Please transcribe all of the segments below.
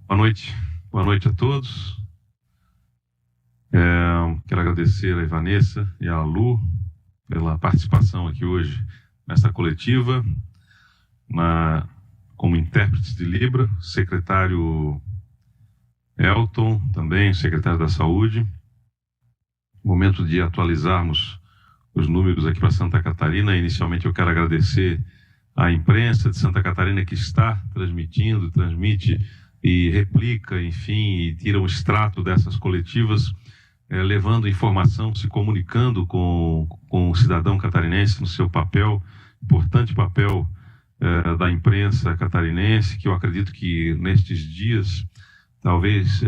Boa noite a todos. Quero agradecer a Vanessa e a Lu pela participação aqui hoje nesta coletiva, como intérpretes de Libra, secretário Elton, também secretário da Saúde. Momento de atualizarmos os números aqui para Santa Catarina. Inicialmente eu quero agradecer à imprensa de Santa Catarina que está transmite e replica, enfim, e tira um extrato dessas coletivas, levando informação, se comunicando com o cidadão catarinense no seu papel, importante papel da imprensa catarinense, que eu acredito que nestes dias, talvez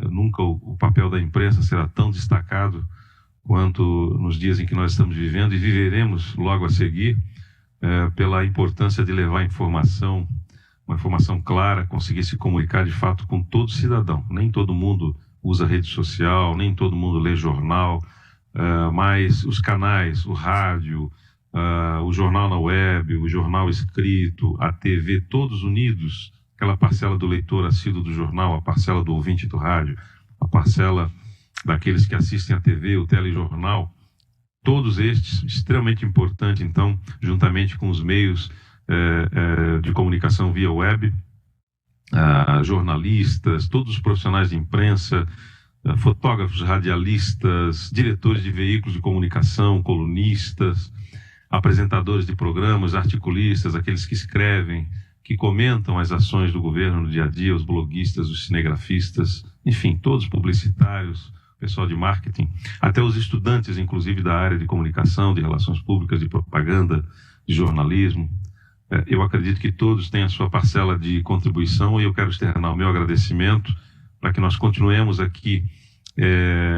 nunca o papel da imprensa será tão destacado quanto nos dias em que nós estamos vivendo e viveremos logo a seguir, pela importância de levar informação, uma informação clara, conseguir se comunicar de fato com todo cidadão. Nem todo mundo usa rede social, nem todo mundo lê jornal, mas os canais, o rádio, o jornal na web, o jornal escrito, a TV, todos unidos, aquela parcela do leitor assíduo do jornal, a parcela do ouvinte do rádio, a parcela daqueles que assistem a TV, o telejornal, todos estes extremamente importantes, então, juntamente com os meios de comunicação via web, jornalistas, todos os profissionais de imprensa, fotógrafos, radialistas, diretores de veículos de comunicação, colunistas, apresentadores de programas, articulistas, aqueles que escrevem, que comentam as ações do governo no dia a dia, os bloguistas, os cinegrafistas, enfim, todos publicitários, pessoal de marketing, até os estudantes, inclusive, da área de comunicação, de relações públicas, de propaganda, de jornalismo. Eu acredito que todos têm a sua parcela de contribuição e eu quero externar o meu agradecimento para que nós continuemos aqui,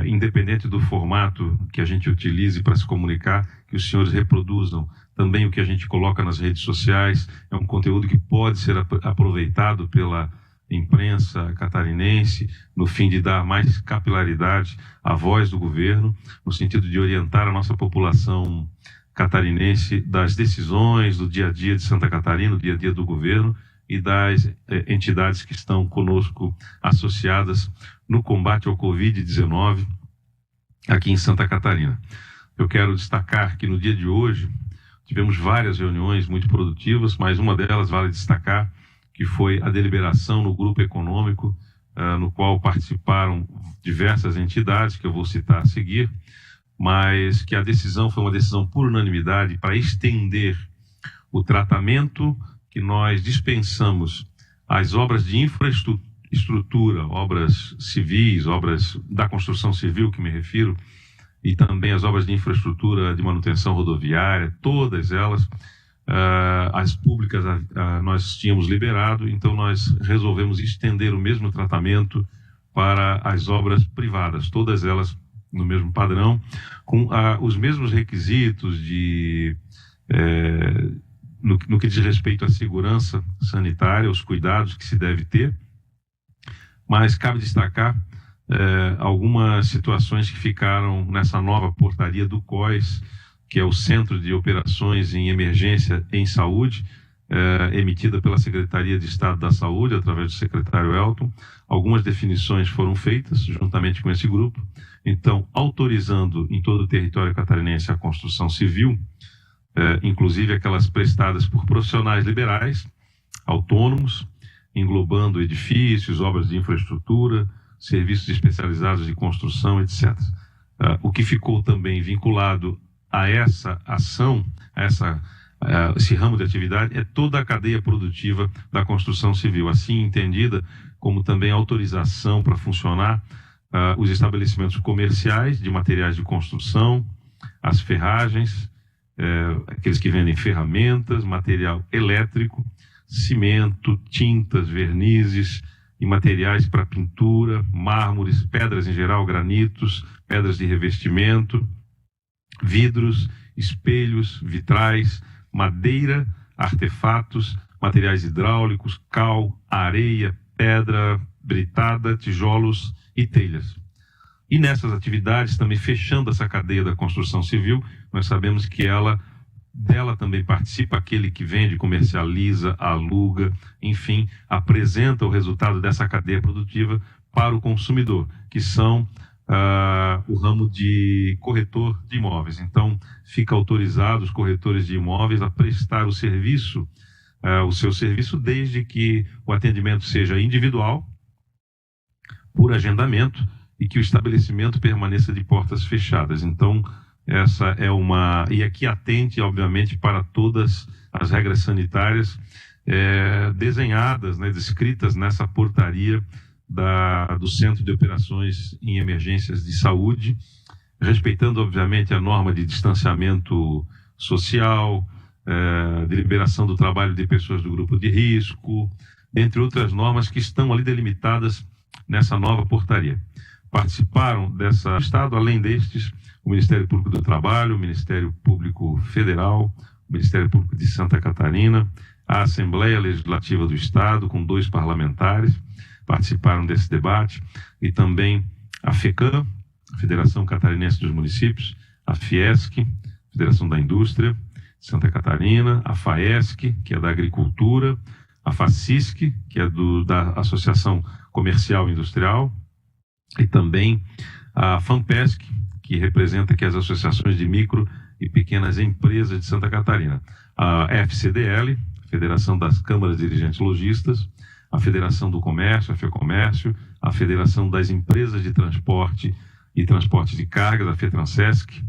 independente do formato que a gente utilize para se comunicar, que os senhores reproduzam também o que a gente coloca nas redes sociais. É um conteúdo que pode ser aproveitado pela imprensa catarinense, no fim de dar mais capilaridade à voz do governo, no sentido de orientar a nossa população catarinense das decisões do dia a dia de Santa Catarina, do dia a dia do governo e das entidades que estão conosco associadas no combate ao Covid-19 aqui em Santa Catarina. Eu quero destacar que no dia de hoje tivemos várias reuniões muito produtivas, mas uma delas vale destacar, que foi a deliberação no grupo econômico, no qual participaram diversas entidades, que eu vou citar a seguir, mas que a decisão foi uma decisão por unanimidade para estender o tratamento que nós dispensamos às obras de infraestrutura, obras civis, obras da construção civil que me refiro, e também as obras de infraestrutura de manutenção rodoviária, todas elas, as públicas nós tínhamos liberado, então nós resolvemos estender o mesmo tratamento para as obras privadas, todas elas no mesmo padrão, com os mesmos requisitos no que diz respeito à segurança sanitária, os cuidados que se deve ter, mas cabe destacar algumas situações que ficaram nessa nova portaria do COIS, que é o Centro de Operações em Emergência em Saúde, emitida pela Secretaria de Estado da Saúde, através do secretário Elton. Algumas definições foram feitas juntamente com esse grupo, então autorizando em todo o território catarinense a construção civil, inclusive aquelas prestadas por profissionais liberais, autônomos, englobando edifícios, obras de infraestrutura, serviços especializados de construção, etc. O que ficou também vinculado a essa ação, esse ramo de atividade, é toda a cadeia produtiva da construção civil, assim entendida como também autorização para funcionar os estabelecimentos comerciais de materiais de construção, as ferragens, aqueles que vendem ferramentas, material elétrico, cimento, tintas, vernizes e materiais para pintura, mármores, pedras em geral, granitos, pedras de revestimento, vidros, espelhos, vitrais, madeira, artefatos, materiais hidráulicos, cal, areia, pedra britada, tijolos e telhas. E nessas atividades, também fechando essa cadeia da construção civil, nós sabemos que ela Dela também participa aquele que vende, comercializa, aluga, enfim, apresenta o resultado dessa cadeia produtiva para o consumidor, que são o ramo de corretor de imóveis. Então, fica autorizado os corretores de imóveis a prestar o seu serviço, desde que o atendimento seja individual, por agendamento, e que o estabelecimento permaneça de portas fechadas. Então, essa é e aqui atente, obviamente, para todas as regras sanitárias desenhadas, descritas nessa portaria do Centro de Operações em Emergências de Saúde, respeitando, obviamente, a norma de distanciamento social, de liberação do trabalho de pessoas do grupo de risco, entre outras normas que estão ali delimitadas nessa nova portaria. Participaram dessa Estado, além destes, o Ministério Público do Trabalho, o Ministério Público Federal, o Ministério Público de Santa Catarina, a Assembleia Legislativa do Estado, com 2 parlamentares, participaram desse debate, e também a FECAM, a Federação Catarinense dos Municípios, a Fiesc, Federação da Indústria de Santa Catarina, a FAESC, que é da Agricultura, a FACISC, que é da Associação Comercial e Industrial, e também a FAMPESC, que representa aqui as associações de micro e pequenas empresas de Santa Catarina, a FCDL, Federação das Câmaras Dirigentes Lojistas, a Federação do Comércio, a FEComércio, a Federação das Empresas de Transporte e Transporte de Cargas, a FETransesc,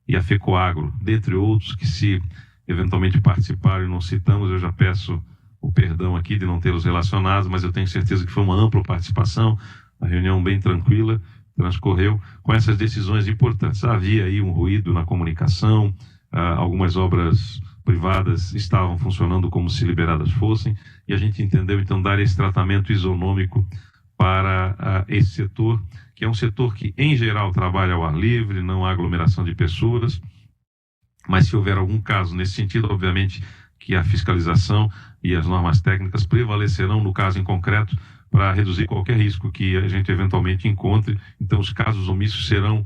e a FECoagro, dentre outros que, se eventualmente participaram e não citamos, eu já peço o perdão aqui de não tê-los relacionados, mas eu tenho certeza que foi uma ampla participação, a reunião bem tranquila, transcorreu com essas decisões importantes. Havia aí um ruído na comunicação, algumas obras privadas estavam funcionando como se liberadas fossem, e a gente entendeu, então, dar esse tratamento isonômico para esse setor, que é um setor que, em geral, trabalha ao ar livre, não há aglomeração de pessoas, mas se houver algum caso nesse sentido, obviamente que a fiscalização e as normas técnicas prevalecerão no caso em concreto para reduzir qualquer risco que a gente eventualmente encontre. Então, os casos omissos serão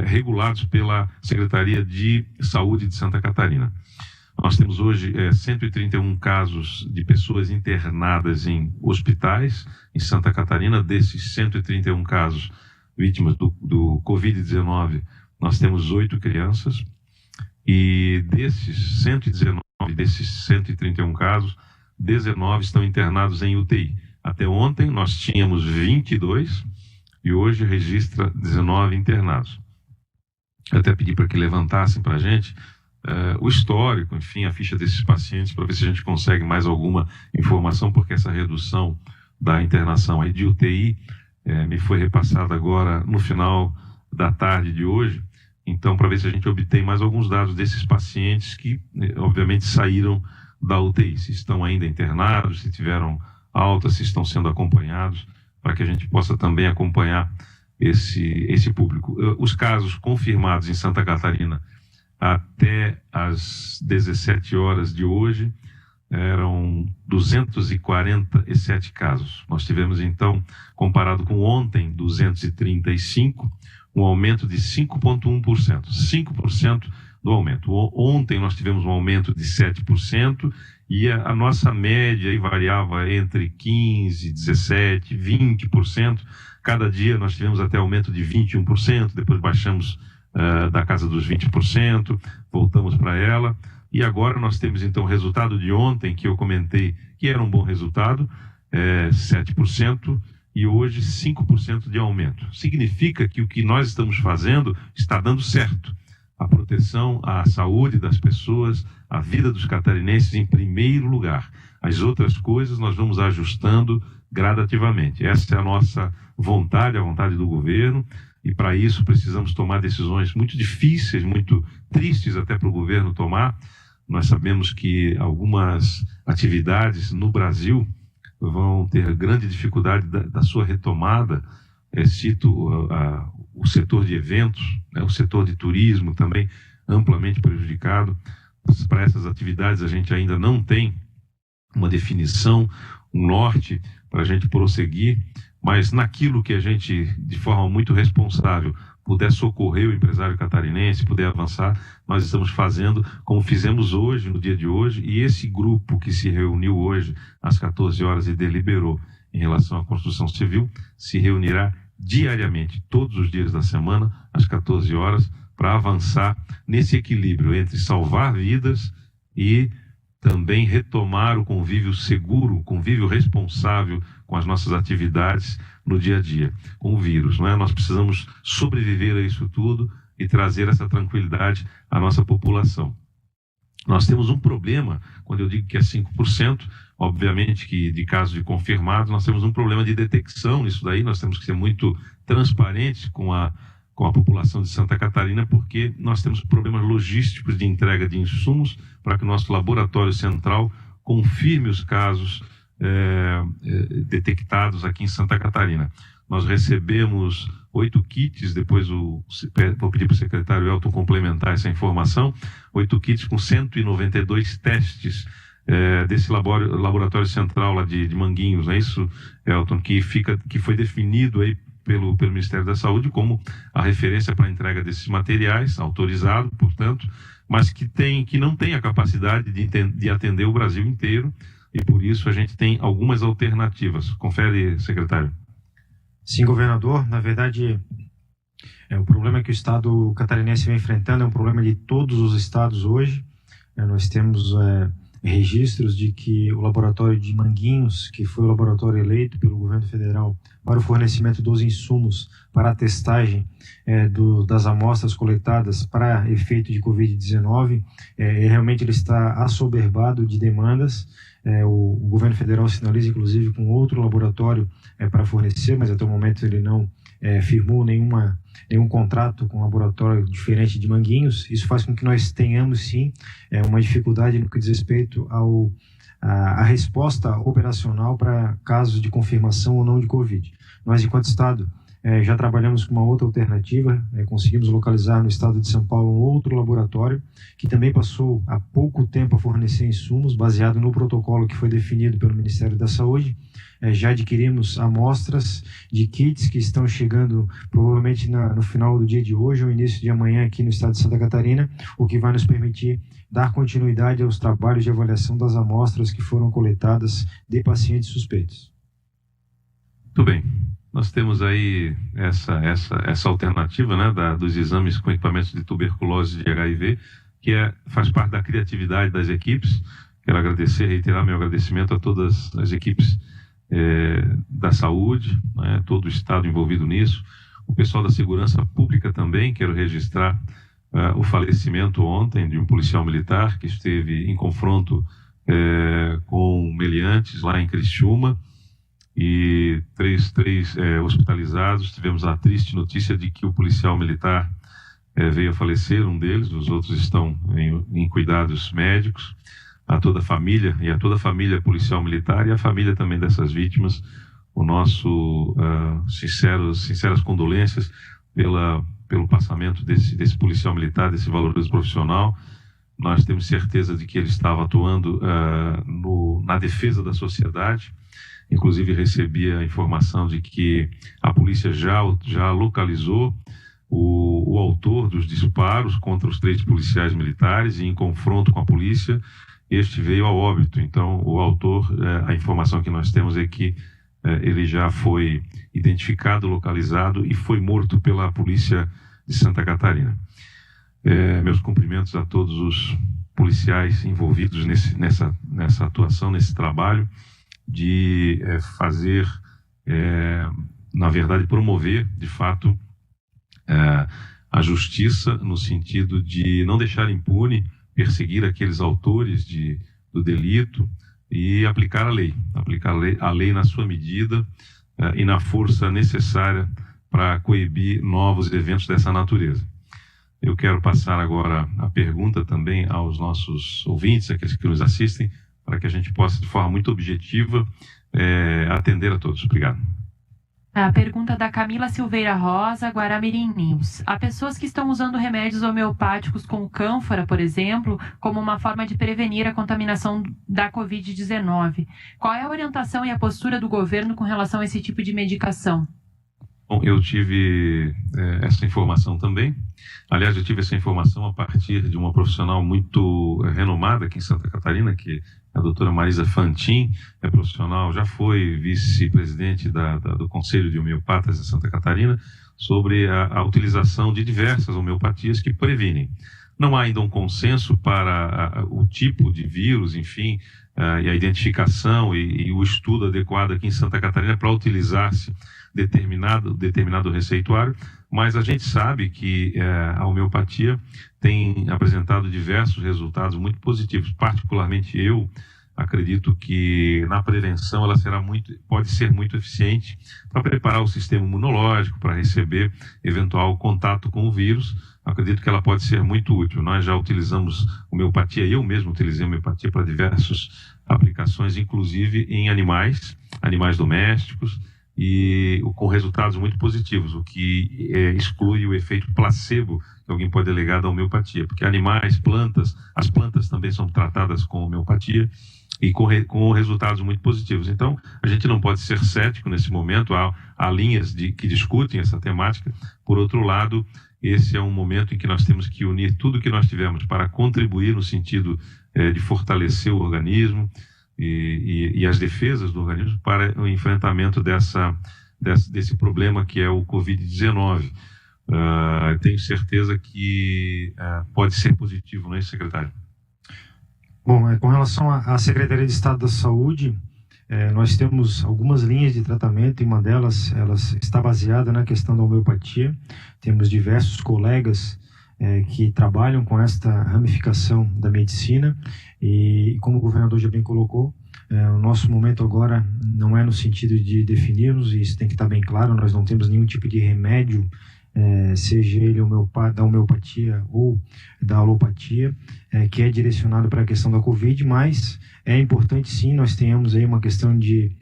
regulados pela Secretaria de Saúde de Santa Catarina. Nós temos hoje 131 casos de pessoas internadas em hospitais em Santa Catarina. Desses 131 casos vítimas do Covid-19, nós temos 8 crianças. E desses 131 casos, 19 estão internados em UTI. Até ontem nós tínhamos 22 e hoje registra 19 internados. Eu até pedi para que levantassem para a gente o histórico, enfim, a ficha desses pacientes, para ver se a gente consegue mais alguma informação, porque essa redução da internação aí de UTI me foi repassada agora no final da tarde de hoje. Então, para ver se a gente obtém mais alguns dados desses pacientes que, obviamente, saíram da UTI, se estão ainda internados, se tiveram alta, se estão sendo acompanhados, para que a gente possa também acompanhar esse público. Os casos confirmados em Santa Catarina até às 17 horas de hoje eram 247 casos. Nós tivemos, então, comparado com ontem, 235, um aumento de 5,1%. 5% do aumento. Ontem nós tivemos um aumento de 7% e a nossa média aí variava entre 15%, 17%, 20%. Cada dia nós tivemos até aumento de 21%, depois baixamos da casa dos 20%, voltamos para ela. E agora nós temos, então, o resultado de ontem, que eu comentei que era um bom resultado, 7%, e hoje 5% de aumento. Significa que o que nós estamos fazendo está dando certo. A proteção à saúde das pessoas, a vida dos catarinenses em primeiro lugar. As outras coisas nós vamos ajustando gradativamente. Essa é a nossa vontade, a vontade do governo, e para isso precisamos tomar decisões muito difíceis, muito tristes até para o governo tomar. Nós sabemos que algumas atividades no Brasil vão ter grande dificuldade da sua retomada. Cito o setor de eventos, o setor de turismo também amplamente prejudicado. Para essas atividades a gente ainda não tem uma definição, um norte para a gente prosseguir, mas naquilo que a gente, de forma muito responsável, puder socorrer o empresário catarinense, puder avançar, nós estamos fazendo como fizemos hoje, no dia de hoje, e esse grupo que se reuniu hoje às 14 horas e deliberou em relação à construção civil, se reunirá diariamente, todos os dias da semana, às 14 horas, para avançar nesse equilíbrio entre salvar vidas e também retomar o convívio seguro, o convívio responsável com as nossas atividades no dia a dia, com o vírus, não é? Nós precisamos sobreviver a isso tudo e trazer essa tranquilidade à nossa população. Nós temos um problema, quando eu digo que é 5%, obviamente que de casos de confirmados, nós temos um problema de detecção nisso daí, nós temos que ser muito transparentes com a população de Santa Catarina, porque nós temos problemas logísticos de entrega de insumos para que o nosso laboratório central confirme os casos detectados aqui em Santa Catarina. Nós recebemos 8 kits, depois vou pedir para o secretário Elton complementar essa informação, 8 kits com 192 testes desse laboratório central lá de Manguinhos, não é isso, Elton, que foi definido aí pelo Ministério da Saúde como a referência para a entrega desses materiais, autorizado, portanto, mas que não tem a capacidade de atender o Brasil inteiro, e por isso a gente tem algumas alternativas. Confere, secretário. Sim, governador. Na verdade, o problema que o Estado catarinense vem enfrentando é um problema de todos os estados hoje. Nós temos registros de que o laboratório de Manguinhos, que foi o laboratório eleito pelo governo federal para o fornecimento dos insumos para a testagem das amostras coletadas para efeito de Covid-19, realmente ele está assoberbado de demandas. O governo federal sinaliza, inclusive, com outro laboratório para fornecer, mas até o momento ele não firmou nenhum contrato com um laboratório diferente de Manguinhos. Isso faz com que nós tenhamos, sim, uma dificuldade no que diz respeito à resposta operacional para casos de confirmação ou não de Covid. Nós, enquanto Estado, já trabalhamos com uma outra alternativa, conseguimos localizar no estado de São Paulo um outro laboratório que também passou há pouco tempo a fornecer insumos, baseado no protocolo que foi definido pelo Ministério da Saúde. Já adquirimos amostras de kits que estão chegando provavelmente no final do dia de hoje ou início de amanhã aqui no estado de Santa Catarina, o que vai nos permitir dar continuidade aos trabalhos de avaliação das amostras que foram coletadas de pacientes suspeitos. Muito bem. Nós temos aí essa alternativa, né, dos exames com equipamentos de tuberculose e de HIV, que faz parte da criatividade das equipes. Quero reiterar meu agradecimento a todas as equipes da saúde, né, todo o Estado envolvido nisso, o pessoal da segurança pública também. Quero registrar o falecimento ontem de um policial militar que esteve em confronto com meliantes lá em Criciúma, e três hospitalizados. Tivemos a triste notícia de que o policial militar veio a falecer, um deles, os outros estão em cuidados médicos. A toda a família, e a toda a família policial militar e a família também dessas vítimas, o nosso sinceras condolências pelo passamento desse policial militar, desse valoroso profissional. Nós temos certeza de que ele estava atuando na defesa da sociedade. Inclusive recebi a informação de que a polícia já localizou o autor dos disparos contra os 3 policiais militares, e em confronto com a polícia, este veio ao óbito. Então, o autor, a informação que nós temos é que ele já foi identificado, localizado e foi morto pela polícia de Santa Catarina. Meus cumprimentos a todos os policiais envolvidos nessa atuação, nesse trabalho de fazer, na verdade, promover, de fato, a justiça, no sentido de não deixar impune, perseguir aqueles autores do delito e aplicar a lei na sua medida e na força necessária para coibir novos eventos dessa natureza. Eu quero passar agora a pergunta também aos nossos ouvintes, aqueles que nos assistem, para que a gente possa, de forma muito objetiva, atender a todos. Obrigado. A pergunta da Camila Silveira Rosa, Guaramirim News. Há pessoas que estão usando remédios homeopáticos como cânfora, por exemplo, como uma forma de prevenir a contaminação da Covid-19. Qual é a orientação e a postura do governo com relação a esse tipo de medicação? Bom, eu tive essa informação também. Aliás, eu tive essa informação a partir de uma profissional muito renomada aqui em Santa Catarina, que é a doutora Marisa Fantin, é profissional, já foi vice-presidente do Conselho de Homeopatas de Santa Catarina, sobre a utilização de diversas homeopatias que previnem. Não há ainda um consenso para o tipo de vírus, enfim, e a identificação e o estudo adequado aqui em Santa Catarina para utilizar-se determinado receituário, mas a gente sabe que a homeopatia tem apresentado diversos resultados muito positivos. Particularmente eu acredito que na prevenção ela pode ser muito eficiente para preparar o sistema imunológico para receber eventual contato com o vírus. Acredito que ela pode ser muito útil. Nós já utilizamos homeopatia, eu mesmo utilizei homeopatia para diversas aplicações, inclusive em animais domésticos, e com resultados muito positivos, o que exclui o efeito placebo que alguém pode alegar da homeopatia, porque animais, as plantas também são tratadas com homeopatia e com resultados muito positivos. Então, a gente não pode ser cético nesse momento, há linhas que discutem essa temática. Por outro lado, esse é um momento em que nós temos que unir tudo que nós tivemos para contribuir no sentido de fortalecer o organismo, e as defesas do organismo para o enfrentamento desse problema que é o Covid-19. Tenho certeza que pode ser positivo, não é, secretário? Bom, com relação à Secretaria de Estado da Saúde, nós temos algumas linhas de tratamento, e uma delas está baseada na questão da homeopatia. Temos diversos colegas que trabalham com esta ramificação da medicina, e como o governador já bem colocou, o nosso momento agora não é no sentido de definirmos, e isso tem que estar bem claro, nós não temos nenhum tipo de remédio, seja ele da homeopatia ou da alopatia, que é direcionado para a questão da Covid, mas é importante sim nós tenhamos aí uma questão de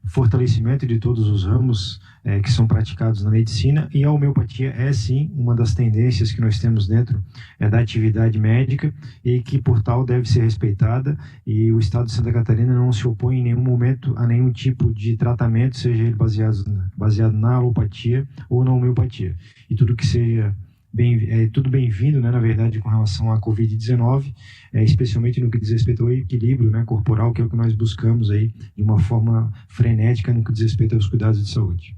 fortalecimento de todos os ramos que são praticados na medicina, e a homeopatia é sim uma das tendências que nós temos dentro da atividade médica, e que por tal deve ser respeitada, e o Estado de Santa Catarina não se opõe em nenhum momento a nenhum tipo de tratamento, seja ele baseado na alopatia ou na homeopatia, e tudo que seja tudo bem-vindo, né, na verdade, com relação à Covid-19, especialmente no que diz respeito ao equilíbrio, né, corporal, que é o que nós buscamos aí de uma forma frenética no que diz respeito aos cuidados de saúde.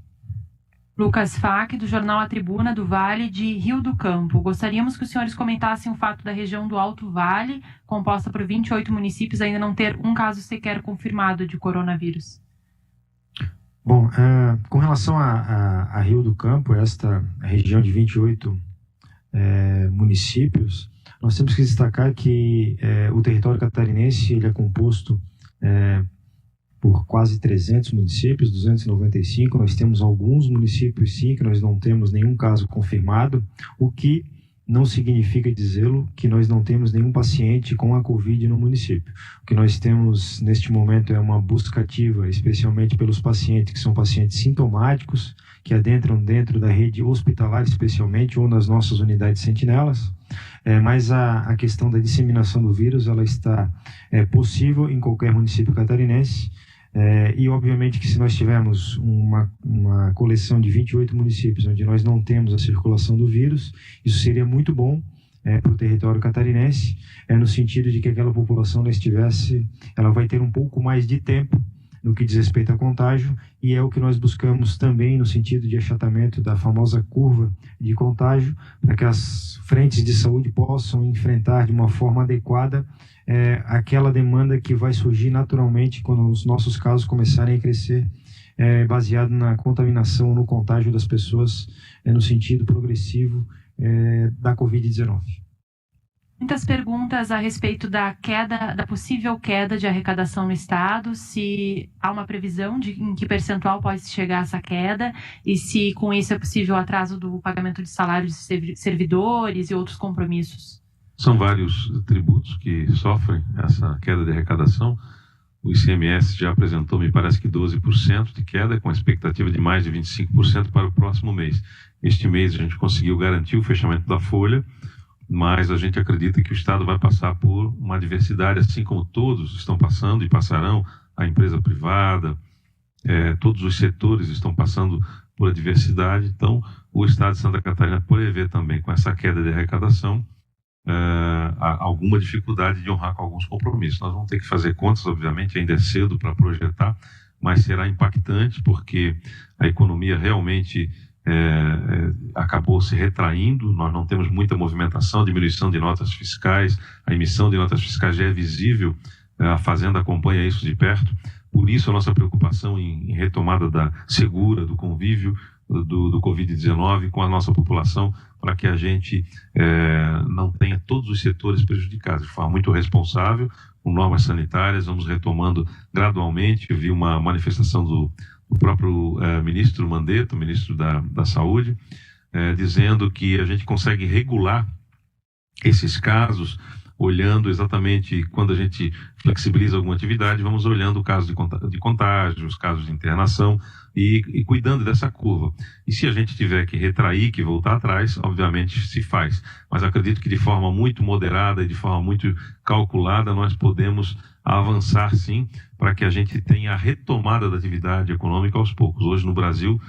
Lucas Fac, do jornal A Tribuna do Vale de Rio do Campo. Gostaríamos que os senhores comentassem o fato da região do Alto Vale, composta por 28 municípios, ainda não ter um caso sequer confirmado de coronavírus. Bom, com relação a Rio do Campo, esta região de 28 municípios, nós temos que destacar que o território catarinense ele é composto por quase 300 municípios, 295. Nós temos alguns municípios, sim, que nós não temos nenhum caso confirmado, o que não significa dizê-lo que nós não temos nenhum paciente com a Covid no município. O que nós temos neste momento é uma busca ativa, especialmente pelos pacientes que são pacientes sintomáticos, que adentram dentro da rede hospitalar especialmente, ou nas nossas unidades sentinelas, mas a questão da disseminação do vírus ela está possível em qualquer município catarinense, e obviamente que se nós tivermos uma coleção de 28 municípios onde nós não temos a circulação do vírus, isso seria muito bom para o território catarinense, no sentido de que aquela população ela vai ter um pouco mais de tempo no que diz respeito a contágio, e é o que nós buscamos também no sentido de achatamento da famosa curva de contágio, para que as frentes de saúde possam enfrentar de uma forma adequada aquela demanda que vai surgir naturalmente quando os nossos casos começarem a crescer, baseado na contaminação, no contágio das pessoas, no sentido progressivo da Covid-19. Muitas perguntas a respeito da possível queda de arrecadação no Estado, se há uma previsão de em que percentual pode chegar essa queda, e se com isso é possível o atraso do pagamento de salários de servidores e outros compromissos. São vários tributos que sofrem essa queda de arrecadação. O ICMS já apresentou, me parece que 12% de queda, com a expectativa de mais de 25% para o próximo mês. Este mês a gente conseguiu garantir o fechamento da folha, mas a gente acredita que o Estado vai passar por uma diversidade, assim como todos estão passando e passarão, a empresa privada, todos os setores estão passando por adversidade. Então, o Estado de Santa Catarina prevê também, com essa queda de arrecadação, alguma dificuldade de honrar com alguns compromissos. Nós vamos ter que fazer contas, obviamente, ainda é cedo para projetar, mas será impactante porque a economia realmente acabou se retraindo, nós não temos muita movimentação, diminuição de notas fiscais, a emissão de notas fiscais já é visível, a Fazenda acompanha isso de perto, por isso a nossa preocupação em retomada segura do convívio do Covid-19 com a nossa população, para que a gente não tenha todos os setores prejudicados, de forma muito responsável, com normas sanitárias, vamos retomando gradualmente. Eu vi uma manifestação do próprio ministro Mandetta, ministro da Saúde, dizendo que a gente consegue regular esses casos, olhando exatamente quando a gente flexibiliza alguma atividade, vamos olhando o caso de contágio, os casos de internação e cuidando dessa curva. E se a gente tiver que retrair, que voltar atrás, obviamente se faz. Mas acredito que de forma muito moderada e de forma muito calculada nós podemos avançar sim para que a gente tenha a retomada da atividade econômica aos poucos. Hoje no Brasil,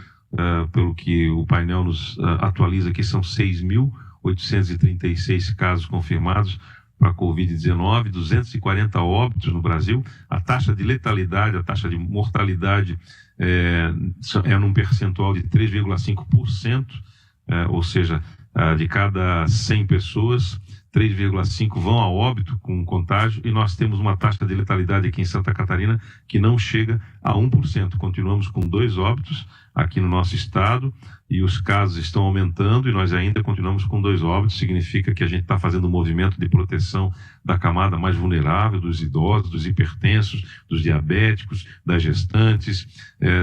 pelo que o painel nos atualiza aqui, são 6.836 casos confirmados para a Covid-19, 240 óbitos no Brasil. A taxa de letalidade, a taxa de mortalidade é num percentual de 3,5%, ou seja, de cada 100 pessoas, 3,5 vão a óbito com contágio, e nós temos uma taxa de letalidade aqui em Santa Catarina que não chega a 1%. Continuamos com 2 óbitos aqui no nosso estado e os casos estão aumentando e nós ainda continuamos com 2 óbitos. Significa que a gente está fazendo um movimento de proteção da camada mais vulnerável, dos idosos, dos hipertensos, dos diabéticos, das gestantes,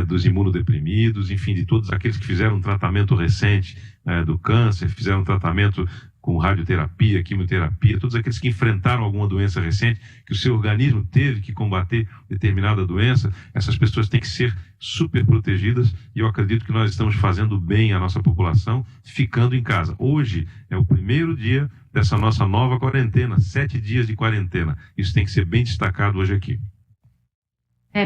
dos imunodeprimidos, enfim, de todos aqueles que fizeram um tratamento recente do câncer, fizeram um tratamento com radioterapia, quimioterapia, todos aqueles que enfrentaram alguma doença recente, que o seu organismo teve que combater determinada doença, essas pessoas têm que ser super protegidas e eu acredito que nós estamos fazendo bem à nossa população, ficando em casa. Hoje é o primeiro dia dessa nossa nova quarentena, 7 dias de quarentena. Isso tem que ser bem destacado hoje aqui.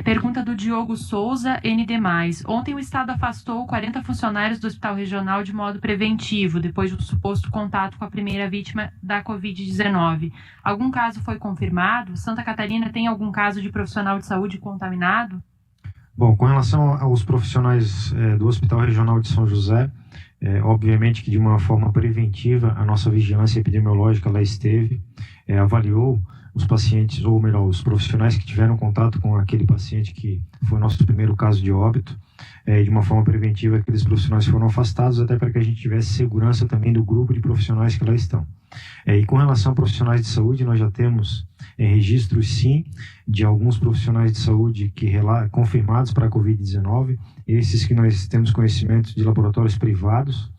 Pergunta do Diogo Souza, ND+. Ontem o Estado afastou 40 funcionários do Hospital Regional de modo preventivo, depois do suposto contato com a primeira vítima da Covid-19. Algum caso foi confirmado? Santa Catarina tem algum caso de profissional de saúde contaminado? Bom, com relação aos profissionais do Hospital Regional de São José, obviamente que de uma forma preventiva a nossa vigilância epidemiológica lá esteve, avaliou os pacientes, ou melhor, os profissionais que tiveram contato com aquele paciente que foi o nosso primeiro caso de óbito, de uma forma preventiva aqueles profissionais foram afastados, até para que a gente tivesse segurança também do grupo de profissionais que lá estão. E com relação a profissionais de saúde, nós já temos registros sim de alguns profissionais de saúde confirmados para a Covid-19, esses que nós temos conhecimento de laboratórios privados,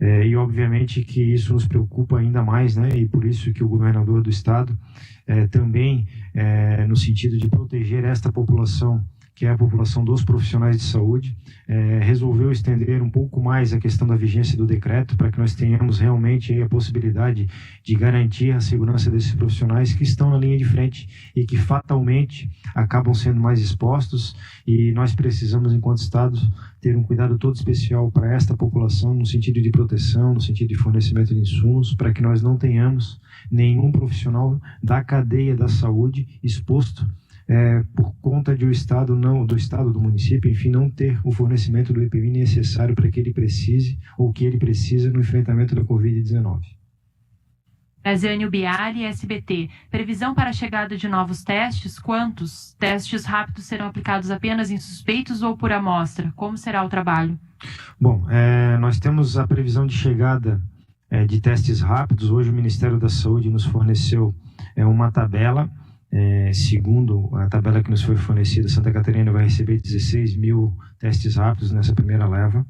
e obviamente que isso nos preocupa ainda mais, né? E por isso que o governador do estado também, no sentido de proteger esta população, que é a população dos profissionais de saúde, resolveu estender um pouco mais a questão da vigência do decreto para que nós tenhamos realmente a possibilidade de garantir a segurança desses profissionais que estão na linha de frente e que fatalmente acabam sendo mais expostos, e nós precisamos, enquanto Estado, ter um cuidado todo especial para esta população no sentido de proteção, no sentido de fornecimento de insumos, para que nós não tenhamos nenhum profissional da cadeia da saúde exposto por conta do Estado, do município, enfim, não ter o fornecimento do EPI necessário para que ele precise ou que ele precisa no enfrentamento da Covid-19. Brasânio Biali, SBT. Previsão para a chegada de novos testes? Quantos? Testes rápidos serão aplicados apenas em suspeitos ou por amostra? Como será o trabalho? Bom, nós temos a previsão de chegada de testes rápidos. Hoje o Ministério da Saúde nos forneceu uma tabela. Segundo a tabela que nos foi fornecida, Santa Catarina vai receber 16 mil testes rápidos nessa primeira leva.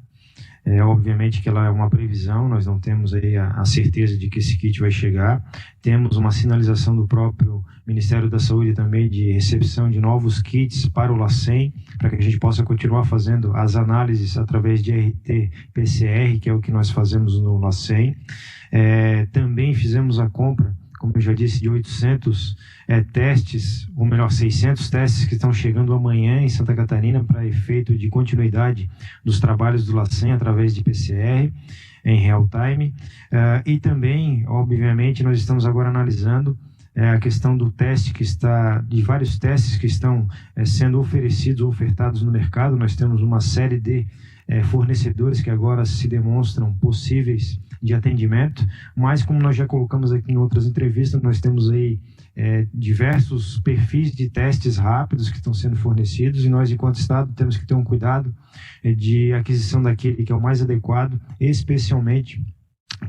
Obviamente que ela é uma previsão, nós não temos aí a certeza de que esse kit vai chegar. Temos uma sinalização do próprio Ministério da Saúde também de recepção de novos kits para o LACEN, para que a gente possa continuar fazendo as análises através de RT-PCR, que é o que nós fazemos no LACEN. Também fizemos a compra, como eu já disse, de 800 testes, ou melhor, 600 testes que estão chegando amanhã em Santa Catarina para efeito de continuidade dos trabalhos do LACEN através de PCR em real time. E também, obviamente, nós estamos agora analisando a questão do teste de vários testes que estão sendo oferecidos ou ofertados no mercado. Nós temos uma série de fornecedores que agora se demonstram possíveis de atendimento, mas como nós já colocamos aqui em outras entrevistas, nós temos aí diversos perfis de testes rápidos que estão sendo fornecidos, e nós, enquanto Estado, temos que ter um cuidado de aquisição daquele que é o mais adequado, especialmente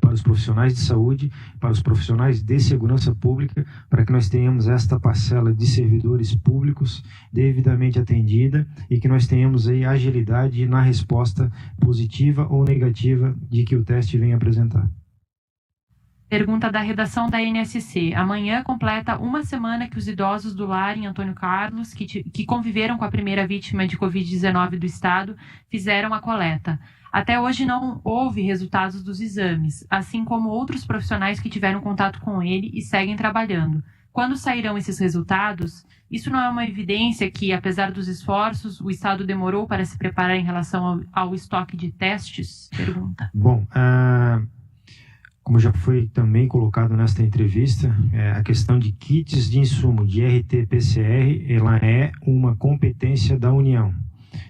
para os profissionais de saúde, para os profissionais de segurança pública, para que nós tenhamos esta parcela de servidores públicos devidamente atendida e que nós tenhamos aí agilidade na resposta positiva ou negativa de que o teste vem apresentar. Pergunta da redação da NSC. Amanhã completa uma semana que os idosos do lar em Antônio Carlos, que conviveram com a primeira vítima de Covid-19 do estado, fizeram a coleta. Até hoje não houve resultados dos exames, assim como outros profissionais que tiveram contato com ele e seguem trabalhando. Quando sairão esses resultados? Isso não é uma evidência que, apesar dos esforços, o Estado demorou para se preparar em relação ao estoque de testes? Pergunta. Bom, como já foi também colocado nesta entrevista, a questão de kits de insumo de RT-PCR, ela é uma competência da União.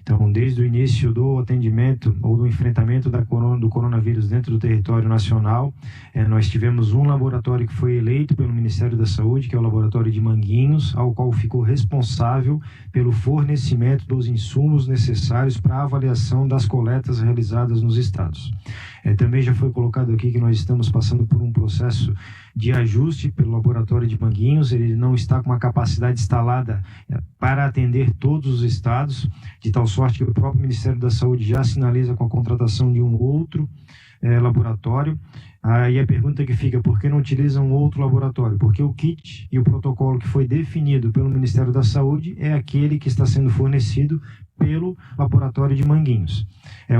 Então, desde o início do atendimento ou do enfrentamento do coronavírus dentro do território nacional, nós tivemos um laboratório que foi eleito pelo Ministério da Saúde, que é o Laboratório de Manguinhos, ao qual ficou responsável pelo fornecimento dos insumos necessários para a avaliação das coletas realizadas nos estados. Também já foi colocado aqui que nós estamos passando por um processo de ajuste pelo Laboratório de Manguinhos. Ele não está com uma capacidade instalada para atender todos os estados, de tal sorte que o próprio Ministério da Saúde já sinaliza com a contratação de um outro laboratório. Aí a pergunta que fica, por que não utilizam outro laboratório? Porque o kit e o protocolo que foi definido pelo Ministério da Saúde é aquele que está sendo fornecido pelo Laboratório de Manguinhos.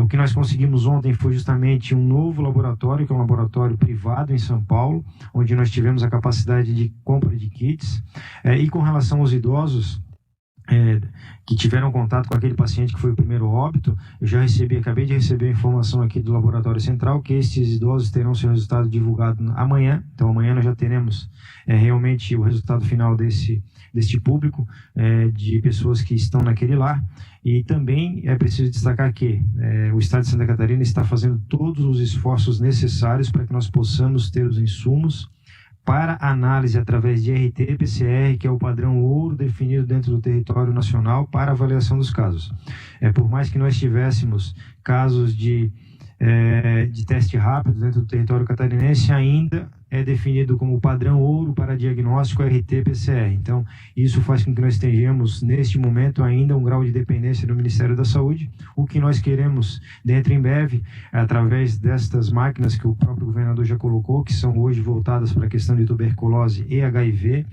O que nós conseguimos ontem foi justamente um novo laboratório, que é um laboratório privado em São Paulo, onde nós tivemos a capacidade de compra de kits. E com relação aos idosos que tiveram contato com aquele paciente que foi o primeiro óbito, eu já acabei de receber a informação aqui do Laboratório Central que esses idosos terão seu resultado divulgado amanhã. Então amanhã nós já teremos realmente o resultado final deste público de pessoas que estão naquele lar. E também é preciso destacar que o Estado de Santa Catarina está fazendo todos os esforços necessários para que nós possamos ter os insumos para análise através de RT-PCR, que é o padrão ouro definido dentro do território nacional para avaliação dos casos. Por mais que nós tivéssemos casos de teste rápido dentro do território catarinense, ainda é definido como padrão ouro para diagnóstico RT-PCR. Então, isso faz com que nós tenhamos, neste momento, ainda um grau de dependência do Ministério da Saúde. O que nós queremos, dentro em breve, através destas máquinas que o próprio governador já colocou, que são hoje voltadas para a questão de tuberculose e HIV,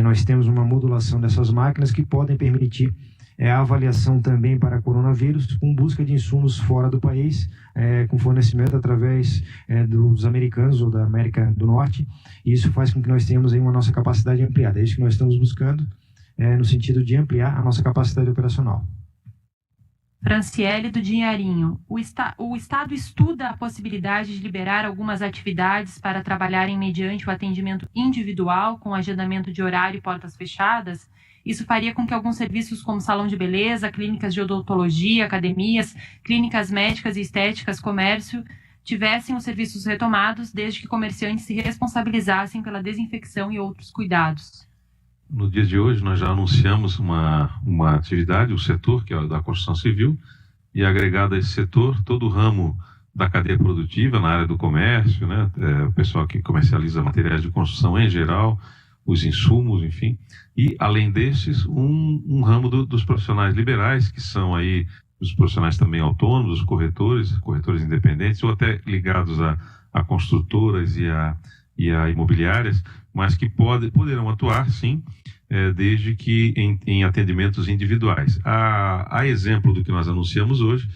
nós temos uma modulação dessas máquinas que podem permitir a avaliação também para coronavírus, com busca de insumos fora do país, com fornecimento através dos americanos ou da América do Norte. E isso faz com que nós tenhamos aí uma nossa capacidade ampliada. É isso que nós estamos buscando, no sentido de ampliar a nossa capacidade operacional. Franciele do Dinheirinho. O Estado estuda a possibilidade de liberar algumas atividades para trabalharem mediante o atendimento individual, com agendamento de horário e portas fechadas? Isso faria com que alguns serviços como salão de beleza, clínicas de odontologia, academias, clínicas médicas e estéticas, comércio, tivessem os serviços retomados, desde que comerciantes se responsabilizassem pela desinfecção e outros cuidados. No dia de hoje, nós já anunciamos uma atividade, o setor, que é da construção civil, e agregado a esse setor, todo o ramo da cadeia produtiva na área do comércio, né? O pessoal que comercializa materiais de construção em geral, os insumos, enfim, e além desses, um ramo dos profissionais liberais, que são aí os profissionais também autônomos, os corretores independentes, ou até ligados a construtoras e a imobiliárias, mas que poderão atuar, sim, desde que em atendimentos individuais. A exemplo do que nós anunciamos hoje,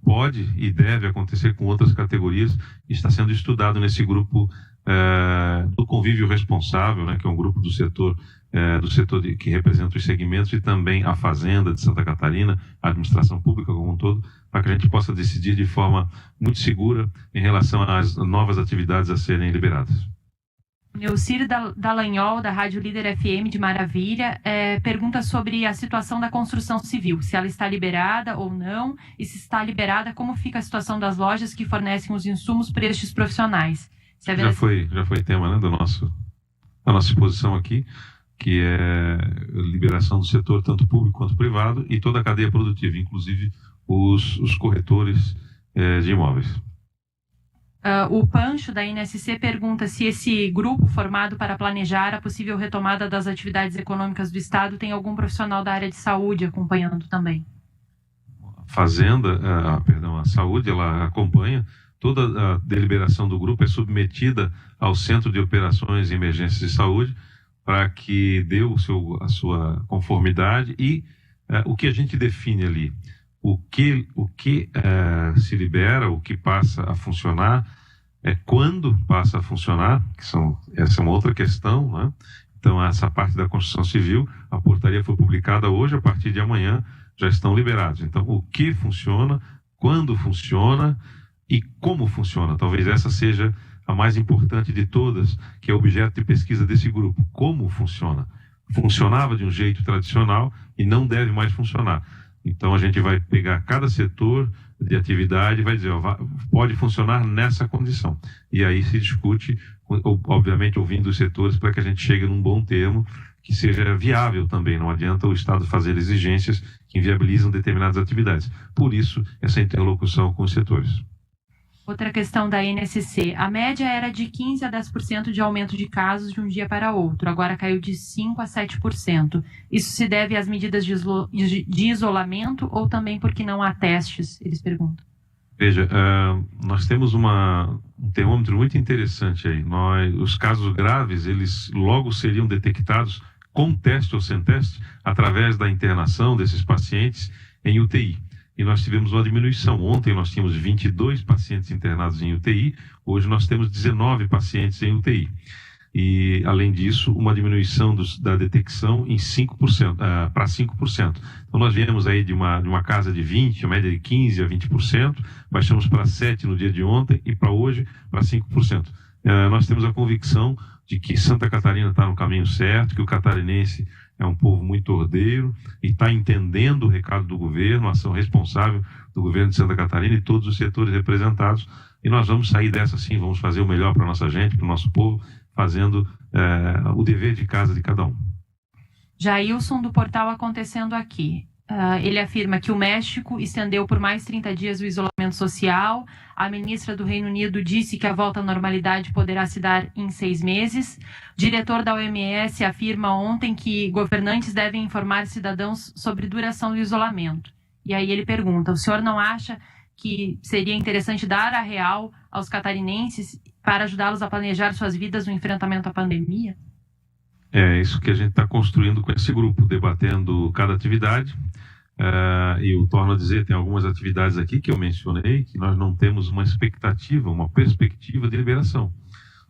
pode e deve acontecer com outras categorias, está sendo estudado nesse grupo do convívio responsável, né, que é um grupo do setor que representa os segmentos, e também a Fazenda de Santa Catarina, a administração pública como um todo, para que a gente possa decidir de forma muito segura em relação às novas atividades a serem liberadas. Neucir Dallagnol, da Rádio Líder FM de Maravilha, pergunta sobre a situação da construção civil, se ela está liberada ou não, e se está liberada, como fica a situação das lojas que fornecem os insumos para estes profissionais. Já foi tema, né, da nossa exposição aqui, que é liberação do setor tanto público quanto privado e toda a cadeia produtiva, inclusive os corretores de imóveis. O Pancho, da INSC, pergunta se esse grupo formado para planejar a possível retomada das atividades econômicas do Estado tem algum profissional da área de saúde acompanhando também. A saúde, ela acompanha. Toda a deliberação do grupo é submetida ao Centro de Operações e Emergências de Saúde para que dê a sua conformidade e o que a gente define ali. O que se libera, o que passa a funcionar, quando passa a funcionar, essa é uma outra questão, né? Então, essa parte da construção civil, a portaria foi publicada hoje, a partir de amanhã já estão liberados. Então, o que funciona, quando funciona e como funciona. Talvez essa seja a mais importante de todas, que é objeto de pesquisa desse grupo. Como funciona? Funcionava de um jeito tradicional e não deve mais funcionar. Então, a gente vai pegar cada setor de atividade e vai dizer, pode funcionar nessa condição. E aí se discute, obviamente, ouvindo os setores, para que a gente chegue num bom termo que seja viável também. Não adianta o Estado fazer exigências que inviabilizam determinadas atividades. Por isso, essa interlocução com os setores. Outra questão da INSC. A média era de 15% a 10% de aumento de casos de um dia para outro. Agora caiu de 5% a 7%. Isso se deve às medidas de isolamento ou também porque não há testes? Eles perguntam. Veja, nós temos um termômetro muito interessante aí. Os casos graves, eles logo seriam detectados com teste ou sem teste, através da internação desses pacientes em UTI. E nós tivemos uma diminuição. Ontem nós tínhamos 22 pacientes internados em UTI, hoje nós temos 19 pacientes em UTI. E, além disso, uma diminuição da detecção em 5%, para 5%. Então, nós viemos aí de uma casa de 20%, a média de 15% a 20%, baixamos para 7% no dia de ontem e para hoje para 5%. Nós temos a convicção de que Santa Catarina está no caminho certo, que o catarinense é um povo muito ordeiro e está entendendo o recado do governo, a ação responsável do governo de Santa Catarina e todos os setores representados. E nós vamos sair dessa sim, vamos fazer o melhor para a nossa gente, para o nosso povo, fazendo o dever de casa de cada um. Jailson, do portal Acontecendo Aqui. Ele afirma que o México estendeu por mais 30 dias o isolamento social. A ministra do Reino Unido disse que a volta à normalidade poderá se dar em 6 meses. O diretor da OMS afirma ontem que governantes devem informar cidadãos sobre duração do isolamento. E aí ele pergunta, o senhor não acha que seria interessante dar a real aos catarinenses para ajudá-los a planejar suas vidas no enfrentamento à pandemia? É isso que a gente está construindo com esse grupo, debatendo cada atividade. E eu torno a dizer, tem algumas atividades aqui que eu mencionei, que nós não temos uma expectativa, uma perspectiva de liberação.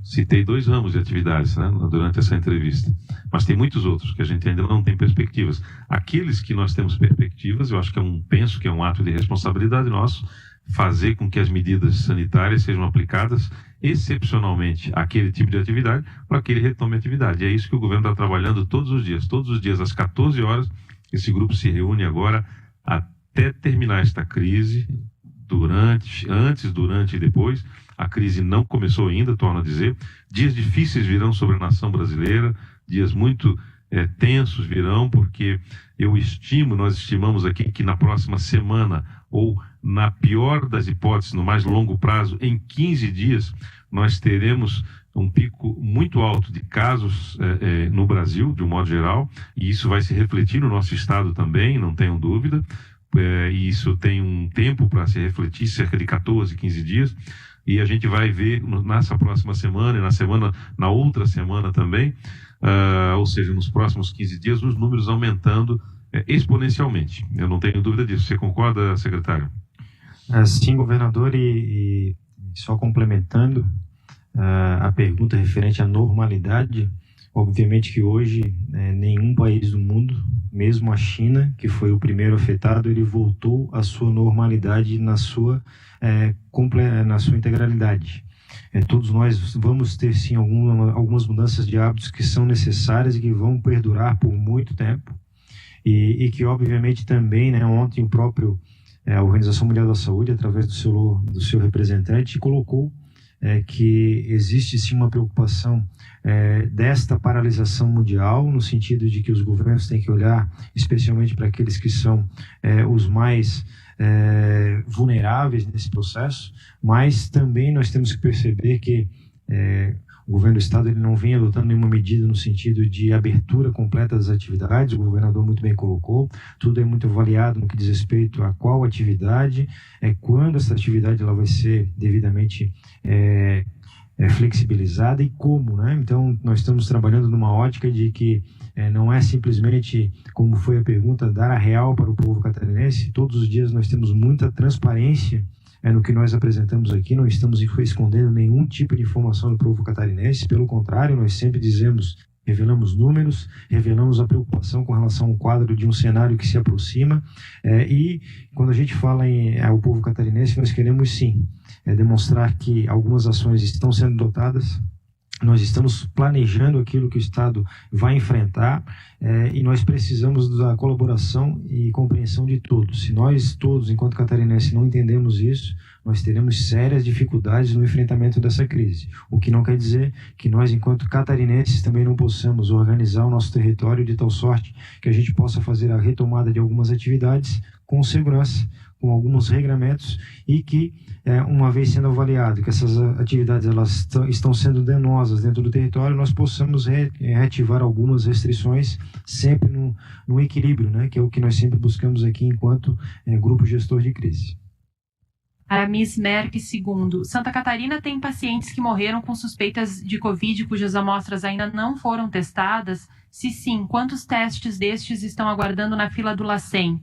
Citei 2 ramos de atividades, né, durante essa entrevista, mas tem muitos outros que a gente ainda não tem perspectivas. Aqueles que nós temos perspectivas, eu acho que penso que é um ato de responsabilidade nosso, fazer com que as medidas sanitárias sejam aplicadas excepcionalmente àquele tipo de atividade, para que ele retome a atividade. E é isso que o governo está trabalhando todos os dias às 14 horas, esse grupo se reúne agora até terminar esta crise, antes, durante e depois. A crise não começou ainda, torno a dizer. Dias difíceis virão sobre a nação brasileira, dias muito tensos virão, porque nós estimamos aqui que na próxima semana, ou na pior das hipóteses, no mais longo prazo, em 15 dias, nós teremos um pico muito alto de casos no Brasil, de um modo geral, e isso vai se refletir no nosso estado também, não tenham dúvida, e isso tem um tempo para se refletir, cerca de 14, 15 dias, e a gente vai ver nessa próxima semana e na outra semana também, ou seja, nos próximos 15 dias, os números aumentando exponencialmente. Eu não tenho dúvida disso. Você concorda, secretário? Sim, governador, e só complementando a pergunta referente à normalidade, obviamente que hoje nenhum país do mundo, mesmo a China, que foi o primeiro afetado, ele voltou à sua normalidade na sua integralidade. Todos nós vamos ter sim algumas mudanças de hábitos que são necessárias e que vão perdurar por muito tempo, e que obviamente também, né, ontem o próprio a Organização Mundial da Saúde, através do seu representante, colocou que existe sim uma preocupação desta paralisação mundial, no sentido de que os governos têm que olhar especialmente para aqueles que são os mais vulneráveis nesse processo, mas também nós temos que perceber que o governo do estado ele não vem adotando nenhuma medida no sentido de abertura completa das atividades. O governador muito bem colocou, tudo é muito avaliado no que diz respeito a qual atividade, quando essa atividade ela vai ser devidamente flexibilizada e como, né? Então, nós estamos trabalhando numa ótica de que não é simplesmente, como foi a pergunta, dar a real para o povo catarinense. Todos os dias nós temos muita transparência no que nós apresentamos aqui, não estamos escondendo nenhum tipo de informação do povo catarinense, pelo contrário, nós sempre revelamos números, revelamos a preocupação com relação ao quadro de um cenário que se aproxima, e quando a gente fala ao povo catarinense, nós queremos sim demonstrar que algumas ações estão sendo adotadas. Nós estamos planejando aquilo que o Estado vai enfrentar, e nós precisamos da colaboração e compreensão de todos. Se nós todos, enquanto catarinenses, não entendemos isso, nós teremos sérias dificuldades no enfrentamento dessa crise. O que não quer dizer que nós, enquanto catarinenses, também não possamos organizar o nosso território de tal sorte que a gente possa fazer a retomada de algumas atividades com segurança, com alguns regramentos, e que, uma vez sendo avaliado que essas atividades elas estão sendo danosas dentro do território, nós possamos reativar algumas restrições, sempre no equilíbrio, né, que é o que nós sempre buscamos aqui enquanto grupo gestor de crise. Aramis Merck, segundo. Santa Catarina tem pacientes que morreram com suspeitas de Covid cujas amostras ainda não foram testadas? Se sim, quantos testes destes estão aguardando na fila do LACEN?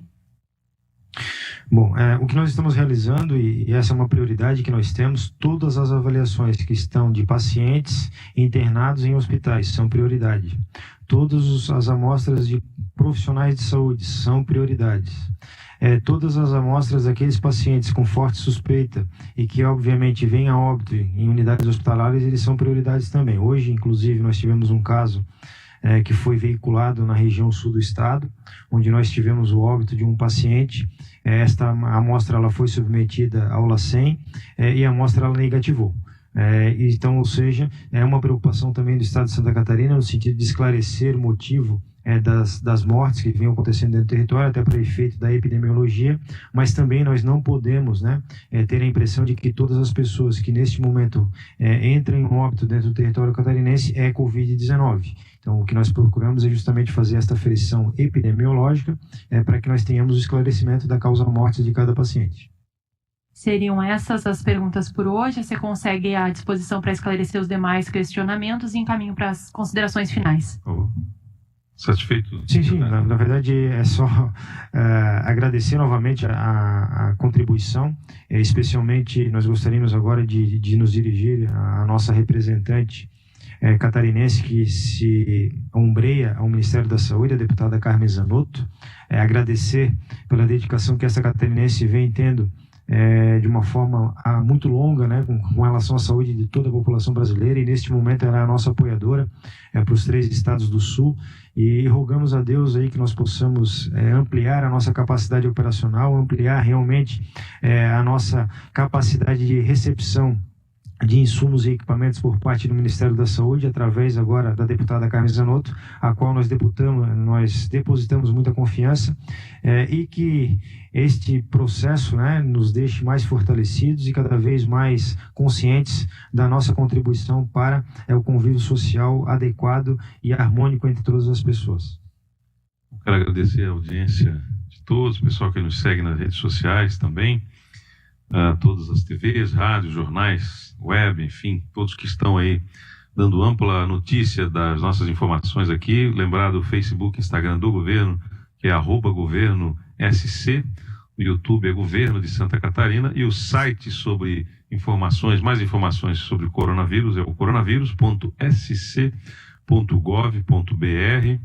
Bom, o que nós estamos realizando, e essa é uma prioridade que nós temos, todas as avaliações que estão de pacientes internados em hospitais são prioridade. Todas as amostras de profissionais de saúde são prioridades. Todas as amostras daqueles pacientes com forte suspeita e que obviamente vêm a óbito em unidades hospitalares, eles são prioridades também. Hoje, inclusive, nós tivemos um caso que foi veiculado na região sul do estado, onde nós tivemos o óbito de um paciente. Esta amostra ela foi submetida ao LACEN e a amostra ela negativou. Então, ou seja, é uma preocupação também do estado de Santa Catarina no sentido de esclarecer o motivo das mortes que vinham acontecendo dentro do território, até para efeito da epidemiologia, mas também nós não podemos ter a impressão de que todas as pessoas que neste momento entram em óbito dentro do território catarinense é Covid-19. Então, o que nós procuramos é justamente fazer esta aferição epidemiológica para que nós tenhamos o esclarecimento da causa-morte de cada paciente. Seriam essas as perguntas por hoje. Você consegue à disposição para esclarecer os demais questionamentos e encaminho para as considerações finais. Satisfeito? Sim. Na verdade, é só agradecer novamente a contribuição. Especialmente, nós gostaríamos agora de nos dirigir à nossa representante catarinense que se ombreia ao Ministério da Saúde, a deputada Carmen Zanotto. Agradecer pela dedicação que essa catarinense vem tendo de uma forma muito longa, né, com relação à saúde de toda a população brasileira, e neste momento ela é a nossa apoiadora para os 3 estados do Sul, e rogamos a Deus aí que nós possamos ampliar a nossa capacidade operacional, ampliar realmente a nossa capacidade de recepção de insumos e equipamentos por parte do Ministério da Saúde, através agora da deputada Carmen Zanotto, a qual nós depositamos muita confiança, e que este processo nos deixe mais fortalecidos e cada vez mais conscientes da nossa contribuição para o convívio social adequado e harmônico entre todas as pessoas. Quero agradecer a audiência de todos, pessoal que nos segue nas redes sociais também, todas as TVs, rádios, jornais, web, enfim, todos que estão aí dando ampla notícia das nossas informações aqui. Lembrar do Facebook, Instagram do governo, que é @governosc, o YouTube é Governo de Santa Catarina, e o site sobre mais informações sobre o coronavírus é o coronavírus.sc.gov.br.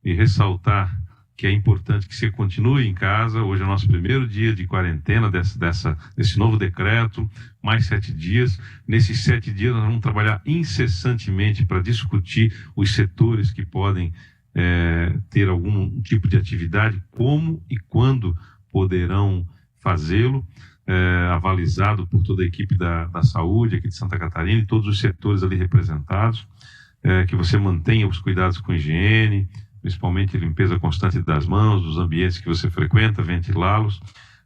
E ressaltar que é importante que você continue em casa. Hoje é o nosso primeiro dia de quarentena desse novo decreto, mais 7 dias. Nesses 7 dias nós vamos trabalhar incessantemente para discutir os setores que podem ter algum tipo de atividade, como e quando poderão fazê-lo, avalizado por toda a equipe da saúde aqui de Santa Catarina e todos os setores ali representados, que você mantenha os cuidados com higiene, principalmente limpeza constante das mãos, dos ambientes que você frequenta, ventilá-los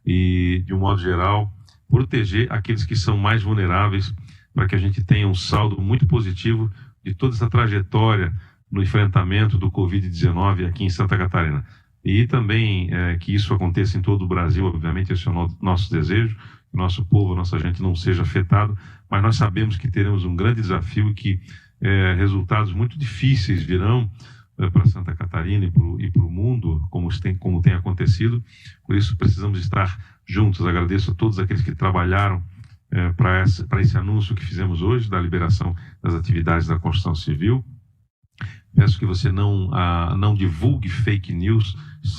e, de um modo geral, proteger aqueles que são mais vulneráveis, para que a gente tenha um saldo muito positivo de toda essa trajetória no enfrentamento do Covid-19 aqui em Santa Catarina. E também que isso aconteça em todo o Brasil, obviamente, esse é o nosso desejo, que o nosso povo, a nossa gente não seja afetado, mas nós sabemos que teremos um grande desafio e que resultados muito difíceis virão para Santa Catarina e para o mundo, como tem acontecido. Por isso precisamos estar juntos. Agradeço a todos aqueles que trabalharam para esse anúncio que fizemos hoje, da liberação das atividades da construção civil. Peço que você não divulgue fake news,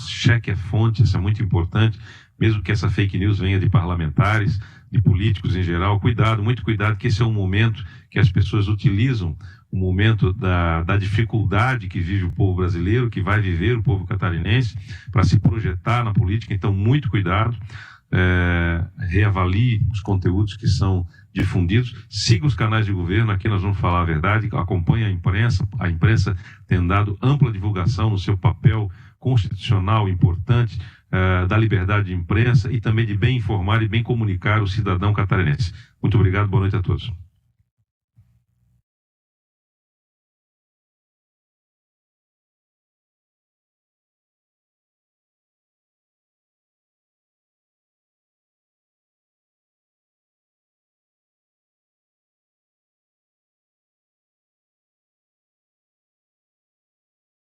cheque a fonte, isso é muito importante, mesmo que essa fake news venha de parlamentares, de políticos em geral. Cuidado, muito cuidado, que esse é um momento que as pessoas utilizam, o momento da dificuldade que vive o povo brasileiro, que vai viver o povo catarinense, para se projetar na política. Então, muito cuidado, reavalie os conteúdos que são difundidos, siga os canais de governo, aqui nós vamos falar a verdade, acompanhe a imprensa tem dado ampla divulgação no seu papel constitucional importante, da liberdade de imprensa e também de bem informar e bem comunicar o cidadão catarinense. Muito obrigado, boa noite a todos.